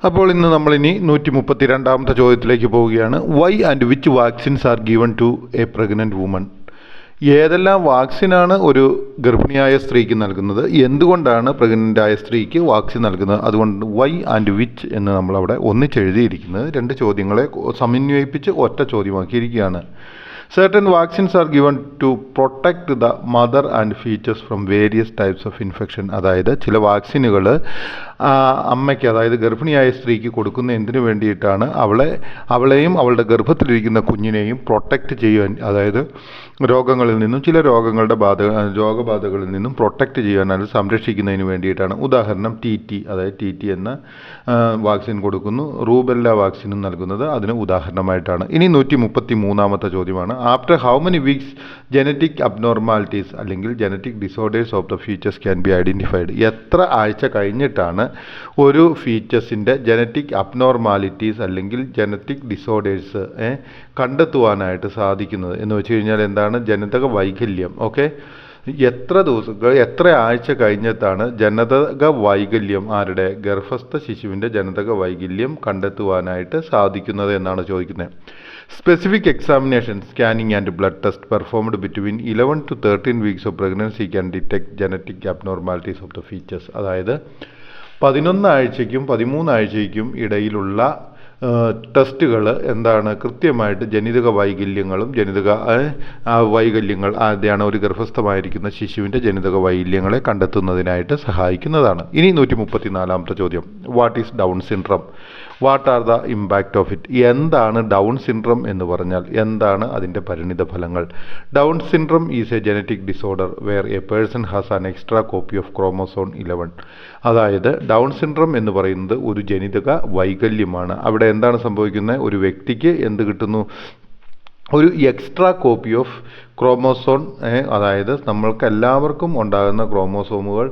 അപ്പോൾ ഇന്ന് നമ്മളിനി 132ാമത്തെ ചോദ്യത്തിലേക്ക് പോവുകയാണ്. Why and which vaccines are given to a pregnant woman? ഏതെല്ലാം വാക്സിനാണ് ഒരു ഗർഭിണിയായ സ്ത്രീക്ക് നൽകുന്നത്, എന്തുകൊണ്ടാണ് പ്രഗ്നൻ്റായ സ്ത്രീക്ക് വാക്സിൻ നൽകുന്നത്? അതുകൊണ്ട് വൈ ആൻഡ് വിച്ച് എന്ന് നമ്മളവിടെ ഒന്നിച്ചെഴുതിയിരിക്കുന്നത് രണ്ട് ചോദ്യങ്ങളെ സമന്വയിപ്പിച്ച് ഒറ്റ ചോദ്യമാക്കിയിരിക്കുകയാണ്. Certain vaccines are given to protect the mother and fetus from various types of infection. അതായത് ചില വാക്സിനുകൾ അമ്മയ്ക്ക്, അതായത് ഗർഭിണിയായ സ്ത്രീക്ക് കൊടുക്കുന്ന എന്തിനു വേണ്ടിയിട്ടാണ്? അവളെയും അവളുടെ ഗർഭത്തിലിരിക്കുന്ന കുഞ്ഞിനെയും പ്രൊട്ടക്റ്റ് ചെയ്യുവാൻ, അതായത് രോഗങ്ങളിൽ നിന്നും, ചില രോഗബാധകളിൽ നിന്നും പ്രൊട്ടക്റ്റ് ചെയ്യാൻ, അത് സംരക്ഷിക്കുന്നതിന് വേണ്ടിയിട്ടാണ്. ഉദാഹരണം TT, അതായത് TT എന്ന വാക്സിൻ കൊടുക്കുന്നു. റൂബെല്ല വാക്സിനും നൽകുന്നത് അതിന് ഉദാഹരണമായിട്ടാണ്. ഇനി 133ാമത്തെ ചോദ്യമാണ്. After how many weeks genetic abnormalities അല്ലെങ്കിൽ genetic disorders of the foetus can be identified? എത്ര ആഴ്ച കഴിഞ്ഞിട്ടാണ് ഒരു ഫീച്ചസിൻ്റെ ജനറ്റിക് അബ്നോർമാലിറ്റീസ് അല്ലെങ്കിൽ ജനറ്റിക് ഡിസോർഡേഴ്സ് കണ്ടെത്തുവാനായിട്ട് സാധിക്കുന്നത് എന്ന് വെച്ച് കഴിഞ്ഞാൽ എന്താണ്? ജനിതക വൈകല്യം. ഓക്കെ, എത്ര ആഴ്ച കഴിഞ്ഞിട്ടാണ് ജനിതക വൈകല്യം, ആരുടെ? ഗർഭസ്ഥ ശിശുവിൻ്റെ ജനിതക വൈകല്യം കണ്ടെത്തുവാനായിട്ട് സാധിക്കുന്നത് എന്നാണ് ചോദിക്കുന്നത്. Specific examination, scanning and blood test performed between 11 to 13 weeks of pregnancy can detect genetic abnormalities of the features. അതായത് 11 ആഴ്ചയ്ക്കും 13 ആഴ്ചയ്ക്കും ഇടയിലുള്ള ടെസ്റ്റുകൾ എന്താണ്? കൃത്യമായിട്ട് ജനിതക വൈകല്യങ്ങളും വൈകല്യങ്ങൾ അതാണ് ഒരു ഗർഭസ്ഥമായിരിക്കുന്ന ശിശുവിൻ്റെ ജനിതക വൈകല്യങ്ങളെ കണ്ടെത്തുന്നതിനായിട്ട് സഹായിക്കുന്നതാണ്. ഇനി 134ാമത്തെ ചോദ്യം. What is Down syndrome? What are the impact of it? എന്താണ് ഡൗൺ സിൻഡ്രം എന്ന് പറഞ്ഞാൽ? എന്താണ് അതിൻ്റെ പരിണിത ഫലങ്ങൾ? Down syndrome is a genetic disorder where a person has an extra copy of chromosome 11. അതായത് ഡൗൺ സിൻഡ്രം എന്ന് പറയുന്നത് ഒരു ജനിതക വൈകല്യമാണ്. അവിടെ എന്താണ് സംഭവിക്കുന്നത്? ഒരു വ്യക്തിക്ക് എന്ത് കിട്ടുന്നു? ഒരു എക്സ്ട്രാ കോപ്പി ഓഫ് ക്രോമോസോം. അതായത് നമ്മൾക്ക് എല്ലാവർക്കും ഉണ്ടാകുന്ന ക്രോമോസോമുകൾ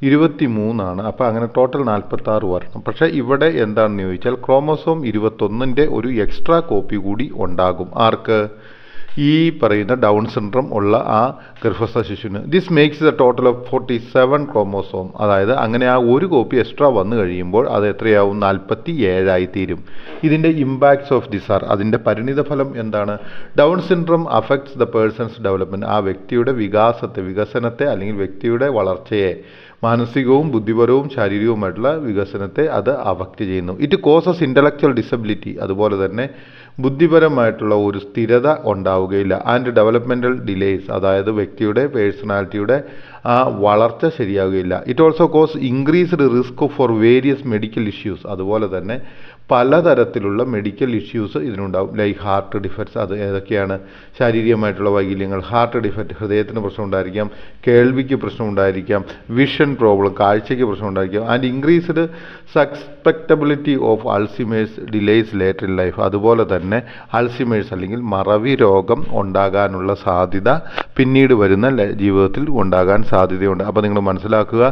23 അപ്പോൾ അങ്ങനെ ടോട്ടൽ 46 വരണം. പക്ഷേ ഇവിടെ എന്താണെന്ന് ചോദിച്ചാൽ ക്രോമോസോം 21ൻ്റെ ഒരു എക്സ്ട്രാ കോപ്പി കൂടി ഉണ്ടാകും. ആർക്ക്? ഈ പറയുന്ന ഡൗൺ സിൻഡ്രം ഉള്ള ആ ഗർഭസ്ഥ ശിശുവിന്. This makes the total of 47 chromosome. അതായത് അങ്ങനെ ആ ഒരു കോപ്പി എക്സ്ട്രാ വന്നു കഴിയുമ്പോൾ അത് എത്രയാവും? 47 തീരും. ഇതിൻ്റെ ഇമ്പാക്ട്സ് ഓഫ് ദിസ് ആർ, അതിൻ്റെ പരിണിത ഫലം എന്താണ്? Down syndrome affects the person's development. ആ വ്യക്തിയുടെ വികസനത്തെ അല്ലെങ്കിൽ വ്യക്തിയുടെ വളർച്ചയെ, മാനസികവും ബുദ്ധിപരവും ശാരീരികവുമായിട്ടുള്ള വികസനത്തെ അത് അഫക്റ്റ് ചെയ്യുന്നു. It causes intellectual disability. അതുപോലെ തന്നെ ബുദ്ധിപരമായിട്ടുള്ള ഒരു സ്ഥിരത ഉണ്ടാവുകയില്ല. ആൻഡ് ഡെവലപ്മെൻറ്റൽ ഡിലേസ്, അതായത് വ്യക്തിയുടെ പേഴ്സണാലിറ്റിയുടെ ആ വളർച്ച ശരിയാവുകയില്ല. It also cause increased risk for various medical issues. അതുപോലെ തന്നെ പലതരത്തിലുള്ള മെഡിക്കൽ ഇഷ്യൂസ് ഇതിനുണ്ടാവും. Like heart defects. അത് ഏതൊക്കെയാണ്? ശാരീരികമായിട്ടുള്ള വൈകല്യങ്ങൾ. ഹാർട്ട് ഡിഫക്റ്റ്, ഹൃദയത്തിന് പ്രശ്നം ഉണ്ടായിരിക്കാം, കേൾവിക്ക് പ്രശ്നം ഉണ്ടായിരിക്കാം, വിഷൻ പ്രോബ്ലം, കാഴ്ചയ്ക്ക് പ്രശ്നം ഉണ്ടായിരിക്കാം. And increased susceptibility of Alzheimer's disease later in life. അതുപോലെ തന്നെ അൾസിമേഴ്സ് അല്ലെങ്കിൽ മറവി രോഗം ഉണ്ടാകാനുള്ള സാധ്യത പിന്നീട് വരുന്ന ജീവിതത്തിൽ ഉണ്ടാകാൻ സാധ്യതയുണ്ട്. അപ്പോൾ നിങ്ങൾ മനസ്സിലാക്കുക,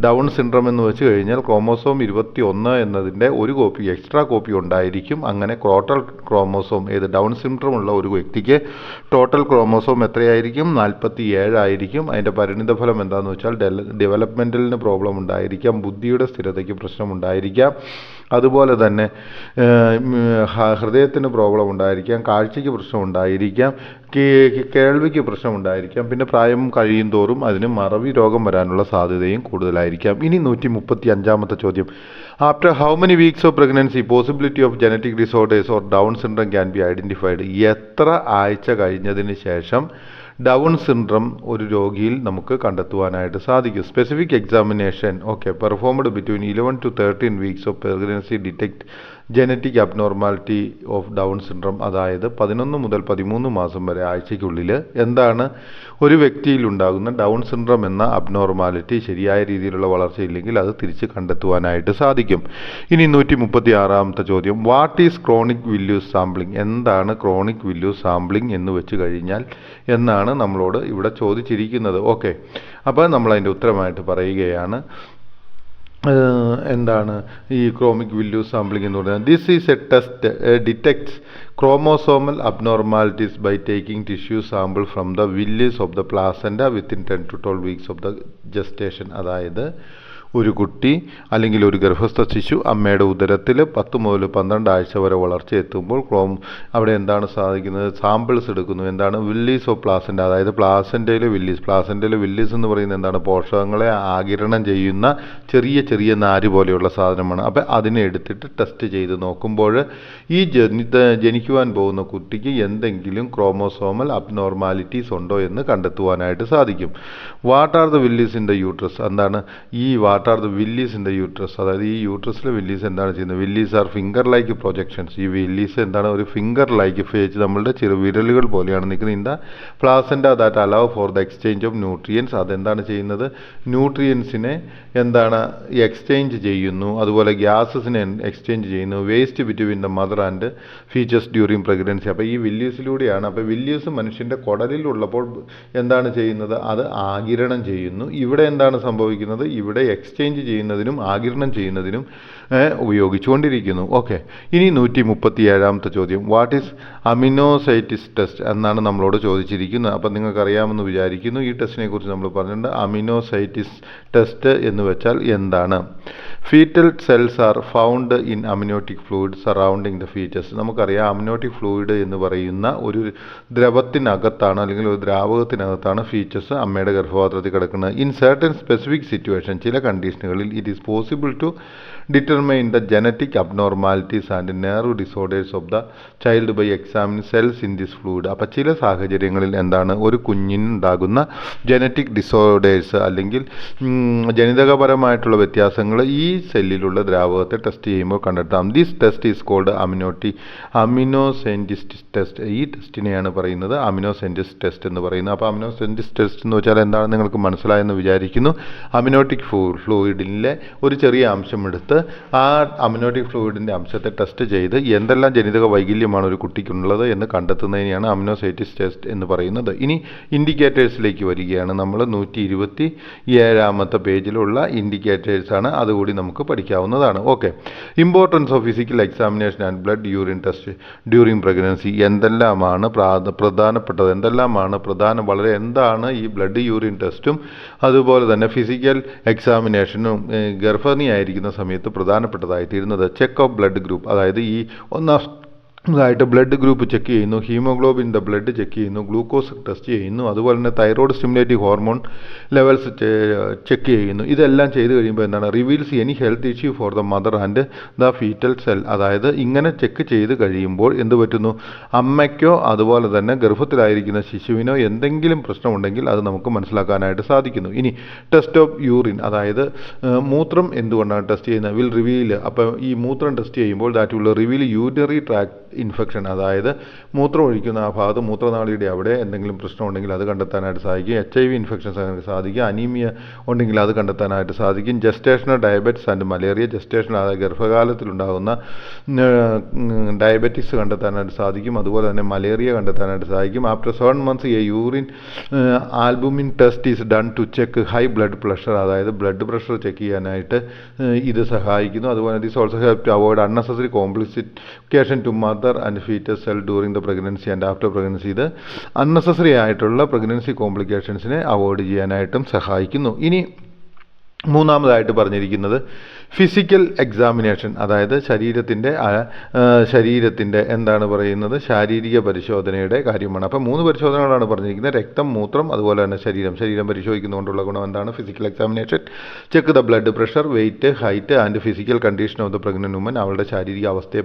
ഡൗൺ സിൻഡ്രം എന്ന് വെച്ച് കഴിഞ്ഞാൽ ക്രോമോസോം 21 എന്നതിൻ്റെ ഒരു കോപ്പി എക്സ്ട്രാ കോപ്പി ഉണ്ടായിരിക്കും. അങ്ങനെ ടോട്ടൽ ക്രോമോസോം, ഏത് ഡൗൺ സിൻഡ്രം ഉള്ള ഒരു വ്യക്തിക്ക് ടോട്ടൽ ക്രോമോസോം എത്രയായിരിക്കും? 47 ആയിരിക്കും. അതിൻ്റെ പരിണിത ഫലം എന്താണെന്ന് വെച്ചാൽ ഡെവലപ്മെൻറ്റലിന് പ്രോബ്ലം ഉണ്ടായിരിക്കാം, ബുദ്ധിയുടെ സ്ഥിരതയ്ക്ക് പ്രശ്നം ഉണ്ടായിരിക്കാം, അതുപോലെ തന്നെ ഹൃദയത്തിന് പ്രോബ്ലം ഉണ്ടായിരിക്കാം, കാഴ്ചയ്ക്ക് പ്രശ്നം ഉണ്ടായിരിക്കാം, കേൾവിക്ക് പ്രശ്നം ഉണ്ടായിരിക്കാം. പിന്നെ പ്രായം കഴിയും തോറും അതിന് മറവി രോഗം വരാനുള്ള സാധ്യതയും കൂടുതലായിരിക്കാം. ഇനി 135ാമത്തെ ചോദ്യം. After how many weeks of pregnancy possibility of genetic disorders or down syndrome can be identified? എത്ര ആഴ്ച കഴിഞ്ഞതിന് ശേഷം ഡൗൺ സിൻഡ്രം ഒരു രോഗിയിൽ നമുക്ക് കണ്ടെത്തുവാനായിട്ട് സാധിക്കും? Specific examination performed between 11 to 13 weeks of pregnancy detect genetic abnormality of down syndrome. അതായത് 11 മുതൽ 13 മാസം വരെ ആഴ്ചയ്ക്കുള്ളിൽ എന്താണ് ഒരു വ്യക്തിയിൽ ഉണ്ടാകുന്ന ഡൗൺ സിൻഡ്രം എന്ന അബ്നോർമാലിറ്റി ശരിയായ രീതിയിലുള്ള വളർച്ചയില്ലെങ്കിൽ അത് തിരിച്ച് കണ്ടെത്തുവാനായിട്ട് സാധിക്കും. ഇനി 136ാമത്തെ ചോദ്യം. What is chronic villus sampling? എന്താണ് ക്രോണിക് വില്യൂസ് സാമ്പിളിംഗ് എന്ന് വെച്ച് കഴിഞ്ഞാൽ എന്നാണ് നമ്മളോട് ഇവിടെ ചോദിച്ചിരിക്കുന്നത്. അപ്പോൾ നമ്മളതിൻ്റെ ഉത്തരമായിട്ട് പറയുകയാണ്. എന്താണ് ഈ ക്രോമിക് വില്യൂസ് സാമ്പിളിംഗ് എന്ന് പറയുന്നത്? This is a test detects chromosomal abnormalities by taking tissue sample from the villus of the placenta within 10 to 12 weeks of the gestation. അതായത് ഒരു കുട്ടി അല്ലെങ്കിൽ ഒരു ഗർഭസ്ഥ ശിശു അമ്മയുടെ ഉദരത്തിൽ 10 മുതൽ 12 ആഴ്ച വരെ വളർച്ച എത്തുമ്പോൾ അവിടെ എന്താണ് സാധിക്കുന്നത്? സാമ്പിൾസ് എടുക്കുന്നു. എന്താണ്? വില്ലീസ് ഓഫ് പ്ലാസൻ്റ, അതായത് പ്ലാസൻ്റയിലെ വില്ലീസ് എന്ന് പറയുന്നത് എന്താണ്? പോഷകങ്ങളെ ആഗിരണം ചെയ്യുന്ന ചെറിയ ചെറിയ നാര് പോലെയുള്ള സാധനമാണ്. അപ്പം അതിനെ എടുത്തിട്ട് ടെസ്റ്റ് ചെയ്ത് നോക്കുമ്പോൾ ഈ ജനിക്കുവാൻ പോകുന്ന കുട്ടിക്ക് എന്തെങ്കിലും ക്രോമോസോമൽ അബ്നോർമാലിറ്റീസ് ഉണ്ടോ എന്ന് കണ്ടെത്തുവാനായിട്ട് സാധിക്കും. What are the villi in the uterus? എന്താണ് ഈ what are the villi in the uterus? അതായത് ഈ യൂട്രസിലെ വില്ലീസ് എന്താണ് ചെയ്യുന്നത്? Villi are finger like projections. ഈ വില്ലീസ് എന്താണ്? ഒരു ഫിംഗർ ലൈക്ക് ഫേസ്, നമ്മളുടെ വിരലുകൾ പോലെയാണ് നിൽക്കുന്നത്. In the placenta that allow for the exchange of nutrients. അതെന്താണ് ചെയ്യുന്നത്? ന്യൂട്രിയൻസിനെ എന്താണ് എക്സ്ചേഞ്ച് ചെയ്യുന്നു, അതുപോലെ ഗ്യാസസിനെ എക്സ്ചേഞ്ച് ചെയ്യുന്നു. Waste between the mother and features during pregnancy. അപ്പോൾ ഈ വില്ലീസിലൂടെയാണ്. അപ്പോൾ വില്ലീസ് മനുഷ്യൻ്റെ കുടലിലുള്ളപ്പോൾ എന്താണ് ചെയ്യുന്നത്? അത് ആഗിരണം ചെയ്യുന്നു. ഇവിടെ എന്താണ് സംഭവിക്കുന്നത്? ഇവിടെ എക്സ്ചേഞ്ച് ചെയ്യുന്നതിനും ആഗിരണം ചെയ്യുന്നതിനും ഉപയോഗിച്ചുകൊണ്ടിരിക്കുന്നു. ഓക്കെ, ഇനി 137ാമത്തെ ചോദ്യം. വാട്ട് ഈസ് അമിനോസൈറ്റിസ് ടെസ്റ്റ് എന്നാണ് നമ്മളോട് ചോദിച്ചിരിക്കുന്നത്. അപ്പം നിങ്ങൾക്കറിയാമെന്ന് വിചാരിക്കുന്നു. ഈ ടെസ്റ്റിനെ കുറിച്ച് നമ്മൾ പറഞ്ഞിട്ടുണ്ട്. അമിനോസൈറ്റിസ് ടെസ്റ്റ് എന്ന് വെച്ചാൽ എന്താണ്? Fetal cells are found in amniotic fluid surrounding the fetus. നമുക്കറിയാം അമിനോട്ടിക് ഫ്ലൂയിഡ് എന്ന് പറയുന്ന ഒരു ദ്രവത്തിനകത്താണ്, അല്ലെങ്കിൽ ഒരു ദ്രാവകത്തിനകത്താണ് ഫീച്ചസ് അമ്മയുടെ ഗർഭപാത്രത്തിൽ കിടക്കുന്നത്. ഇൻ സർട്ടൻ സ്പെസിഫിക് സിറ്റുവേഷൻ, ചില കണ്ടീഷനുകളിൽ it is possible to determine the genetic abnormalities and nerve disorders of the child by examine cells in this fluid. അപ്പോൾ ചില സാഹചര്യങ്ങളിൽ എന്താണ്? ഒരു കുഞ്ഞിനുണ്ടാകുന്ന ജനറ്റിക് ഡിസോർഡേഴ്സ് അല്ലെങ്കിൽ ജനിതകപരമായിട്ടുള്ള വ്യത്യാസങ്ങൾ ഈ സെല്ലിലുള്ള ദ്രാവകത്തെ ടെസ്റ്റ് ചെയ്യുമ്പോൾ കണ്ടെത്താം. This test is called amniocentesis test. ഈ ടെസ്റ്റിനെയാണ് പറയുന്നത് അമിനോസെൻറ്റിസ് ടെസ്റ്റ് എന്ന് പറയുന്നത്. അപ്പോൾ അമിനോസെൻറ്റിസ് ടെസ്റ്റ് എന്ന് വെച്ചാൽ എന്താണെന്ന് നിങ്ങൾക്ക് മനസ്സിലായെന്ന് വിചാരിക്കുന്നു. അമിനോട്ടിക് ഫ്ലൂയിഡിലെ ഒരു ചെറിയ അംശം എടുത്ത് ആ അമിനോട്ടിക് ഫ്ലൂയിഡിൻ്റെ അംശത്തെ ടെസ്റ്റ് ചെയ്ത് എന്തെല്ലാം ജനിതക വൈകല്യമാണ് ഒരു കുട്ടിക്കുള്ളത് എന്ന് കണ്ടെത്തുന്നതിനെയാണ് അമിനോസൈറ്റിസ് ടെസ്റ്റ് എന്ന് പറയുന്നത്. ഇനി ഇൻഡിക്കേറ്റേഴ്സിലേക്ക് വരികയാണ്. നമ്മൾ 127ാമത്തെ പേജിലുള്ള ഇൻഡിക്കേറ്റേഴ്സാണ്. അതുകൂടി നമുക്ക് പഠിക്കാവുന്നതാണ്. Okay, importance of physical examination and blood urine test during pregnancy. എന്തെല്ലാമാണ് പ്രധാനപ്പെട്ടത്, എന്താണ് ഈ ബ്ലഡ് യൂറിൻ ടെസ്റ്റും അതുപോലെ തന്നെ ഫിസിക്കൽ എക്സാമിനേഷനും ഗർഭിണിയായിരിക്കുന്ന സമയത്ത് പ്രധാനപ്പെട്ടതായിത്തീരുന്നത്? ചെക്ക് ഓഫ് ബ്ലഡ് ഗ്രൂപ്പ്, അതായത് ഈ ഒന്നാമതായിട്ട് ബ്ലഡ് ഗ്രൂപ്പ് ചെക്ക് ചെയ്യുന്നു, ഹീമോഗ്ലോബിൻ ദ ബ്ലഡ് ചെക്ക് ചെയ്യുന്നു, ഗ്ലൂക്കോസ് ടെസ്റ്റ് ചെയ്യുന്നു, അതുപോലെ തന്നെ thyroid stimulating hormone levels check ചെയ്യുന്നു. ഇതെല്ലാം ചെയ്ത് കഴിയുമ്പോൾ എന്താണ്? Reveals any health issue for the mother and the fetal cell. അതായത് ഇങ്ങനെ ചെക്ക് ചെയ്ത് കഴിയുമ്പോൾ എന്ത് പറ്റുന്നു? അമ്മയ്ക്കോ അതുപോലെ തന്നെ ഗർഭത്തിലായിരിക്കുന്ന ശിശുവിനോ എന്തെങ്കിലും പ്രശ്നമുണ്ടെങ്കിൽ അത് നമുക്ക് മനസ്സിലാക്കാനായിട്ട് സാധിക്കുന്നു. ഇനി ടെസ്റ്റ് ഓഫ് യൂറിൻ, അതായത് മൂത്രം എന്തുകൊണ്ടാണ് ടെസ്റ്റ് ചെയ്യുന്നത്? Will reveal. അപ്പോൾ ഈ മൂത്രം ടെസ്റ്റ് ചെയ്യുമ്പോൾ that will reveal urinary tract infection, അതായത് മൂത്രം ഒഴിക്കുന്ന ആ ഭാഗത്ത് മൂത്രനാളിയുടെ അവിടെ എന്തെങ്കിലും പ്രശ്നമുണ്ടെങ്കിൽ അത് കണ്ടെത്താനായിട്ട് സാധിക്കും. HIV ഇൻഫെക്ഷൻസ് സാധിക്കും. അനീമിയ ഉണ്ടെങ്കിൽ അത് കണ്ടെത്താനായിട്ട് സാധിക്കും. Gestational diabetes and malaria, gestational അതായത് ഗർഭകാലത്തിലുണ്ടാകുന്ന ഡയബറ്റിസ് കണ്ടെത്താനായിട്ട് സാധിക്കും. അതുപോലെ തന്നെ മലേറിയ കണ്ടെത്താനായിട്ട് സാധിക്കും. After 7 months a urine albumin test is done to check high blood pressure, അതായത് ബ്ലഡ് പ്രഷർ ചെക്ക് ചെയ്യാനായിട്ട് ഇത് സഹായിക്കുന്നു. അതുപോലെ this also help to avoid unnecessary complication to mother and fetus cell during the pregnancy and after pregnancy. ഇത് unnecessary ആയിട്ടുള്ള pregnancy കോംപ്ലിക്കേഷൻസിനെ avoid ചെയ്യാനായിട്ടും സഹായിക്കുന്നു. ഇനി മൂന്നാമതായിട്ട് പറഞ്ഞിരിക്കുന്നത് ഫിസിക്കൽ എക്സാമിനേഷൻ, അതായത് ശരീരത്തിൻ്റെ എന്താണ് പറയുന്നത്? ശാരീരിക പരിശോധനയുടെ കാര്യമാണ്. അപ്പോൾ 3 പരിശോധനകളാണ് പറഞ്ഞിരിക്കുന്നത്: രക്തം, മൂത്രം, അതുപോലെ തന്നെ ശരീരം പരിശോധിക്കുന്നതുകൊണ്ടുള്ള ഗുണം എന്താണ്? Physical examination check the blood pressure, weight, height and physical condition of the pregnant woman. അവളുടെ ശാരീരിക അവസ്ഥയെ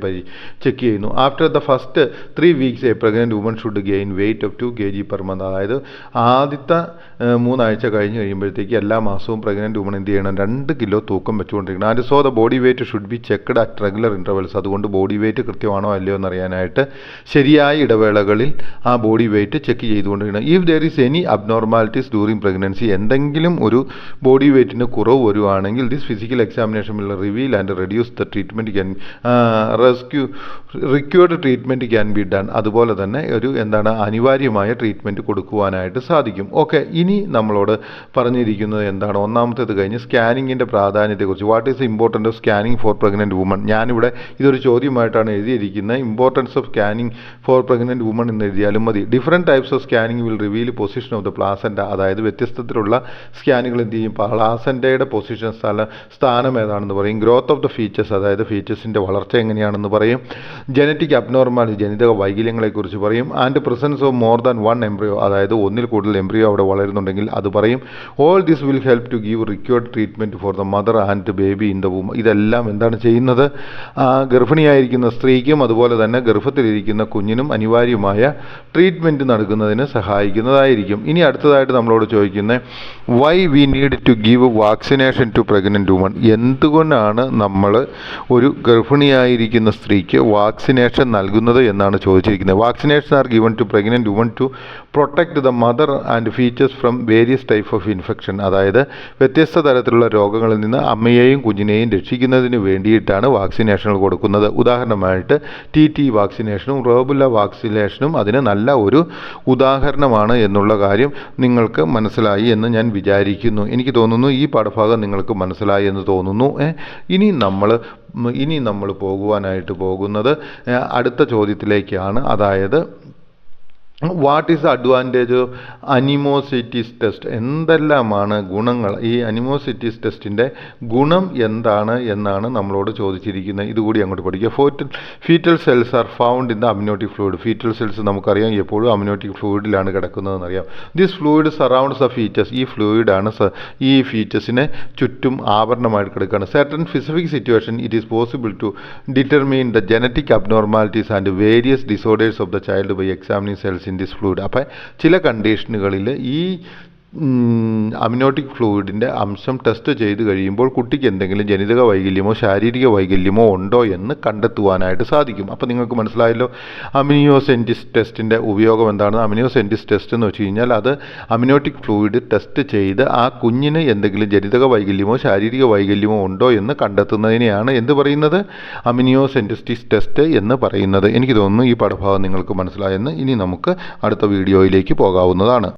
ചെക്ക് ചെയ്യുന്നു. After the first 3 weeks a pregnant woman should gain weight of 2 kg per month. അതായത് ആദ്യത്തെ 3 ആഴ്ച കഴിഞ്ഞ് കഴിയുമ്പോഴത്തേക്ക് എല്ലാ മാസവും പ്രഗ്നന്റ് വുമൺ എന്ത് ചെയ്യണം? 2 കിലോ തൂക്കം വെച്ചുകൊണ്ടിരിക്കണം. And so the body weight should be checked at regular intervals. അതുകൊണ്ട് ബോഡി വെയിറ്റ് കൃത്യമാണോ അല്ലയോ എന്നറിയാനായിട്ട് ശരിയായ ഇടവേളകളിൽ ആ ബോഡി വെയിറ്റ് ചെക്ക് ചെയ്തുകൊണ്ടിരിക്കണം. If there is any abnormalities during pregnancy, എന്തെങ്കിലും ഒരു ബോഡി വെയിറ്റിന് കുറവ് വരുവാണെങ്കിൽ this physical examination will reveal and reduce the treatment can required treatment can be done. അതുപോലെ തന്നെ ഒരു അനിവാര്യമായ ട്രീറ്റ്മെൻറ്റ് കൊടുക്കുവാനായിട്ട് സാധിക്കും. ഓക്കെ, ഇനി നമ്മളോട് പറഞ്ഞിരിക്കുന്നത് എന്താണ്? ഒന്നാമത്തേത് കഴിഞ്ഞ് സ്കാനിങ്ങിൻ്റെ പ്രാധാന്യത്തെക്കുറിച്ച്. What is the importance of scanning for pregnant woman. ഞാനിവിടെ ഇതൊരു ചോദ്യമായിട്ടാണ് എഴുതിയിരിക്കുന്നത്. Importance of scanning for pregnant woman എന്ന് എഴുതിയാലും മതി. Different types of scanning will reveal position of the placenta. അതായത് വ്യത്യസ്തത്തിലുള്ള സ്കാനുകൾ എന്ത് ചെയ്യും, പ്ലാസൻറ്റയുടെ പൊസിഷൻ സ്ഥാനം ഏതാണെന്ന് പറയും. ഗ്രോത്ത് ഓഫ് ദ ഫീച്ചേഴ്സ്, അതായത് ഫീച്ചേഴ്സിൻ്റെ വളർച്ച എങ്ങനെയാണെന്ന് പറയും. ജനറ്റിക് അബ്നോർമാലിറ്റി, ജനിതക വൈകല്യങ്ങളെക്കുറിച്ച് പറയും. And presence of more than one embryo, അതായത് ഒന്നിൽ കൂടുതൽ എംബ്രിയോ അവിടെ വളരുന്നുണ്ടെങ്കിൽ അത് പറയും. All this will help to give required treatment for the mother and baby in the womb. ഇതെല്ലാം എന്താണ് ചെയ്യുന്നത്, ഗർഭിണിയായിരിക്കുന്ന സ്ത്രീക്കും അതുപോലെ തന്നെ ഗർഭത്തിലിരിക്കുന്ന കുഞ്ഞിനും അനിവാര്യമായ ട്രീറ്റ്മെൻറ്റ് നൽകുന്നതിന് സഹായിക്കുന്നതായിരിക്കും. ഇനി അടുത്തതായിട്ട് നമ്മളോട് ചോദിക്കുന്നത്, why we need to give vaccination to pregnant woman. എന്തുകൊണ്ടാണ് നമ്മൾ ഒരു ഗർഭിണിയായിരിക്കുന്ന സ്ത്രീക്ക് വാക്സിനേഷൻ നൽകുന്നത് എന്നാണ് ചോദിച്ചിരിക്കുന്നത്. Vaccination are given to pregnant woman to protect the mother and features from various type of infection. അതായത് വ്യത്യസ്ത തരത്തിലുള്ള രോഗങ്ങളിൽ നിന്ന് അമ്മയെയും കുഞ്ഞിനെയും രക്ഷിക്കുന്നതിന് വേണ്ടിയിട്ടാണ് വാക്സിനേഷനുകൾ കൊടുക്കുന്നത്. ഉദാഹരണമായിട്ട് TT വാക്സിനേഷനും റോബുല വാക്സിനേഷനും അതിന് നല്ല ഒരു ഉദാഹരണമാണ് എന്നുള്ള കാര്യം നിങ്ങൾക്ക് മനസ്സിലായി എന്ന് ഞാൻ വിചാരിക്കുന്നു. എനിക്ക് തോന്നുന്നു ഈ പാഠഭാഗം നിങ്ങൾക്ക് മനസ്സിലായി എന്ന് തോന്നുന്നു. ഇനി നമ്മൾ പോകുവാനായിട്ട് പോകുന്നത് അടുത്ത ചോദ്യത്തിലേക്കാണ്. അതായത് what is the advantage of amniocentesis test. എന്തെല്ലാമാണ് ഗുണങ്ങൾ, ഈ അനിമോസിറ്റീസ് ടെസ്റ്റിൻ്റെ ഗുണം എന്താണ് എന്നാണ് നമ്മളോട് ചോദിച്ചിരിക്കുന്നത്. ഇതുകൂടി അങ്ങോട്ട് പഠിക്കുക. Foetal cells are found in the amniotic fluid. Foetal cells നമുക്കറിയാം എപ്പോഴും അമ്നിയോട്ടിക് ഫ്ലൂയിഡിലാണ് കിടക്കുന്നതെന്നറിയാം. This fluid surrounds the foetus. ഈ ഫ്ലൂയിഡാണ് ഈ ഫീച്ചേഴ്സിനെ ചുറ്റും ആവരണമായിട്ട് കിടക്കുകയാണ്. Certain specific situation it is possible to determine the genetic abnormalities and various disorders of the child by examining cells in this fluid. അപ്പം ചില കണ്ടീഷനുകളിൽ ഈ അമ്നിയോട്ടിക് ഫ്ലൂയിഡിൻ്റെ അംശം ടെസ്റ്റ് ചെയ്ത് കഴിയുമ്പോൾ കുട്ടിക്ക് എന്തെങ്കിലും ജനിതക വൈകല്യമോ ശാരീരിക വൈകല്യമോ ഉണ്ടോ എന്ന് കണ്ടെത്തുവാനായിട്ട് സാധിക്കും. അപ്പോൾ നിങ്ങൾക്ക് മനസ്സിലായല്ലോ അമ്നിയോസെൻറ്റിസ് ടെസ്റ്റിൻ്റെ ഉപയോഗം എന്താണെന്ന്. അമ്നിയോസെൻറ്റിസ് ടെസ്റ്റ് എന്ന് വെച്ച് കഴിഞ്ഞാൽ അത് അമ്നിയോട്ടിക് ഫ്ലൂയിഡ് ടെസ്റ്റ് ചെയ്ത് ആ കുഞ്ഞിന് എന്തെങ്കിലും ജനിതക വൈകല്യമോ ശാരീരിക വൈകല്യമോ ഉണ്ടോ എന്ന് കണ്ടെത്തുന്നതിനെയാണ് എന്ത് പറയുന്നത്, അമ്നിയോസെൻറ്റിസ് ടെസ്റ്റ് എന്ന് പറയുന്നത്. എനിക്ക് തോന്നുന്നു ഈ പാഠഭാഗം നിങ്ങൾക്ക് മനസ്സിലായെന്ന്. ഇനി നമുക്ക് അടുത്ത വീഡിയോയിലേക്ക് പോകാവുന്നതാണ്.